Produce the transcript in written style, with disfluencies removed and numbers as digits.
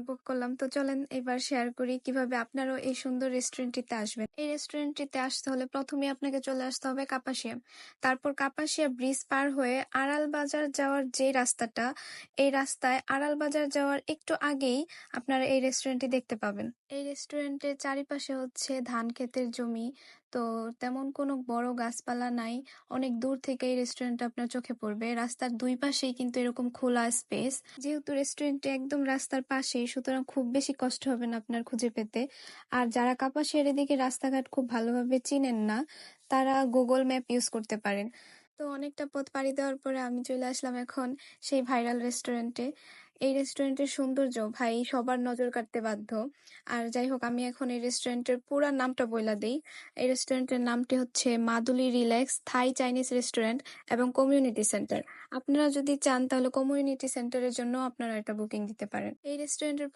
বুক করলাম। তো চলেন এবার শেয়ার করি কিভাবে আপনারাও এই সুন্দর রেস্টুরেন্টটিতে আসবেন। এই রেস্টুরেন্টটিতে আসতে হলে প্রথমেই আপনাকে চলে আসতে হবে কাপাসিয়া। তারপর কাপাসিয়া ব্রিজ পার হয়ে আড়াল বাজার যাওয়ার যে রাস্তাটা, এই রাস্তায় আড়াল বাজার যাওয়ার একটু আগেই আপনারা এই রেস্টুরেন্টটি দেখতে পাবেন। এই রেস্টুরেন্টের চারিপাশে হচ্ছে ধান ক্ষেতের জমি। তো তেমন কোনো বড় গাছপালা নাই। অনেক দূর থেকে এই রেস্টুরেন্টটা আপনার চোখে পড়বে। রাস্তার দুই পাশেই কিন্তু এরকম খোলা স্পেস। যেহেতু রেস্টুরেন্টটি একদম রাস্তার পাশেই, সুতরাং খুব বেশি কষ্ট হবে না আপনার খুঁজে পেতে। আর যারা কাপাসিয়ার এদিকে রাস্তাঘাট খুব ভালোভাবে চিনেন না, তারা গুগল ম্যাপ ইউজ করতে পারেন। তো অনেকটা পথ পাড়ি দেওয়ার পরে আমি চলে আসলাম এখন সেই ভাইরাল রেস্টুরেন্টে। এই রেস্টুরেন্টের সৌন্দর্য ভাই সবার নজর কাড়তে বাধ্য। আর যাই হোক, আমি এখন এই রেস্টুরেন্টের পুরা নামটা বইলা দেই। এই রেস্টুরেন্টের নামটি হচ্ছে মাদুলি রিল্যাক্স থাই চাইনিজ রেস্টুরেন্ট এবং কমিউনিটি সেন্টার। আপনারা যদি চান তাহলে কমিউনিটি সেন্টারের জন্য আপনারা একটা বুকিং দিতে পারেন। এই রেস্টুরেন্টের